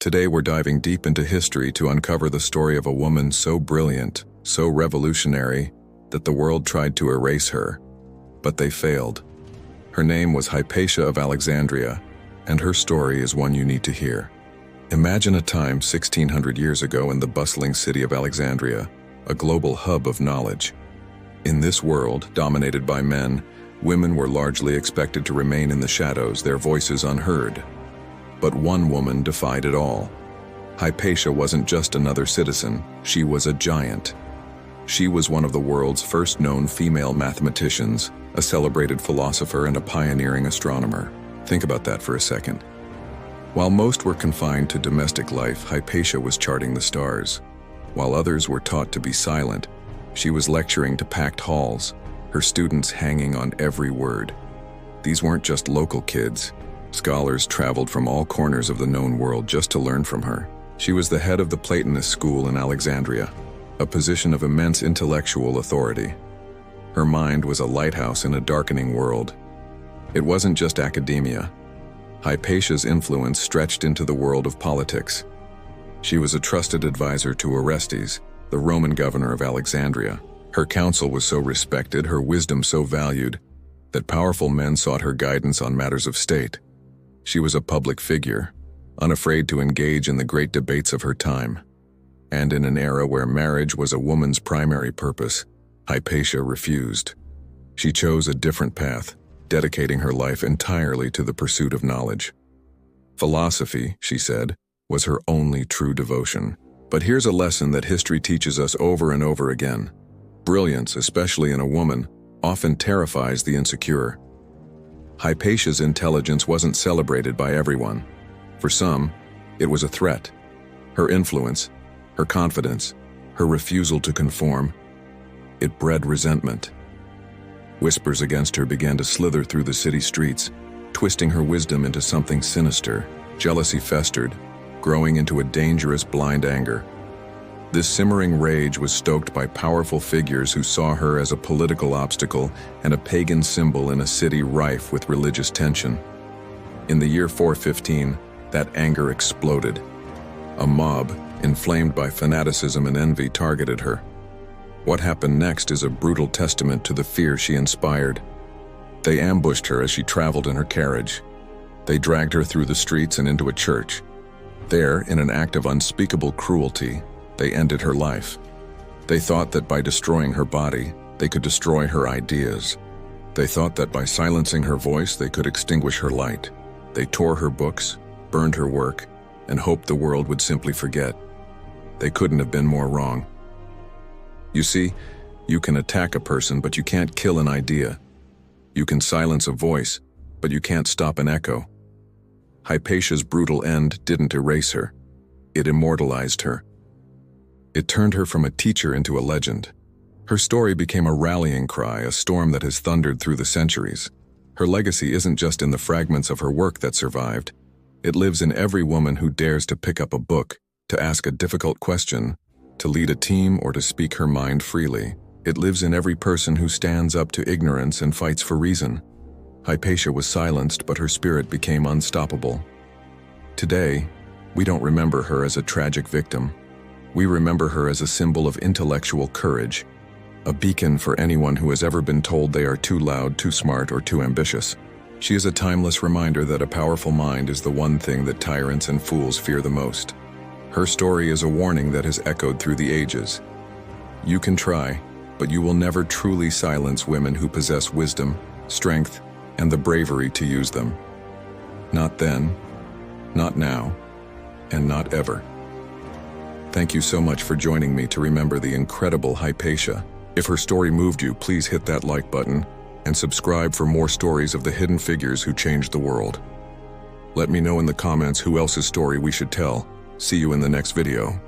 Today we're diving deep into history to uncover the story of a woman so brilliant, so revolutionary, that the world tried to erase her. But they failed. Her name was Hypatia of Alexandria, and her story is one you need to hear. Imagine a time 1600 years ago in the bustling city of Alexandria, a global hub of knowledge. In this world, dominated by men, women were largely expected to remain in the shadows, their voices unheard. But one woman defied it all. Hypatia wasn't just another citizen, she was a giant. She was one of the world's first known female mathematicians, a celebrated philosopher and a pioneering astronomer. Think about that for a second. While most were confined to domestic life, Hypatia was charting the stars. While others were taught to be silent, she was lecturing to packed halls, her students hanging on every word. These weren't just local kids. Scholars traveled from all corners of the known world just to learn from her. She was the head of the Platonist school in Alexandria, a position of immense intellectual authority. Her mind was a lighthouse in a darkening world. It wasn't just academia. Hypatia's influence stretched into the world of politics. She was a trusted advisor to Orestes, the Roman governor of Alexandria. Her counsel was so respected, her wisdom so valued, that powerful men sought her guidance on matters of state. She was a public figure, unafraid to engage in the great debates of her time. And in an era where marriage was a woman's primary purpose, Hypatia refused. She chose a different path, dedicating her life entirely to the pursuit of knowledge. Philosophy, she said, was her only true devotion. But here's a lesson that history teaches us over and over again. Brilliance, especially in a woman, often terrifies the insecure. Hypatia's intelligence wasn't celebrated by everyone. For some, it was a threat. Her influence, her confidence, her refusal to conform, it bred resentment. Whispers against her began to slither through the city streets, twisting her wisdom into something sinister. Jealousy festered, growing into a dangerous blind anger. This simmering rage was stoked by powerful figures who saw her as a political obstacle and a pagan symbol in a city rife with religious tension. In the year 415, that anger exploded. A mob, inflamed by fanaticism and envy, targeted her. What happened next is a brutal testament to the fear she inspired. They ambushed her as she traveled in her carriage. They dragged her through the streets and into a church. There, in an act of unspeakable cruelty, they ended her life. They thought that by destroying her body, they could destroy her ideas. They thought that by silencing her voice, they could extinguish her light. They tore her books, burned her work, and hoped the world would simply forget. They couldn't have been more wrong. You see, you can attack a person, but you can't kill an idea. You can silence a voice, but you can't stop an echo. Hypatia's brutal end didn't erase her. It immortalized her. It turned her from a teacher into a legend. Her story became a rallying cry, a storm that has thundered through the centuries. Her legacy isn't just in the fragments of her work that survived. It lives in every woman who dares to pick up a book, to ask a difficult question, to lead a team, or to speak her mind freely. It lives in every person who stands up to ignorance and fights for reason. Hypatia was silenced, but her spirit became unstoppable. Today, we don't remember her as a tragic victim. We remember her as a symbol of intellectual courage, a beacon for anyone who has ever been told they are too loud, too smart, or too ambitious. She is a timeless reminder that a powerful mind is the one thing that tyrants and fools fear the most. Her story is a warning that has echoed through the ages. You can try, but you will never truly silence women who possess wisdom, strength, and the bravery to use them. Not then, not now, and not ever. Thank you so much for joining me to remember the incredible Hypatia. If her story moved you, please hit that like button and subscribe for more stories of the hidden figures who changed the world. Let me know in the comments who else's story we should tell. See you in the next video.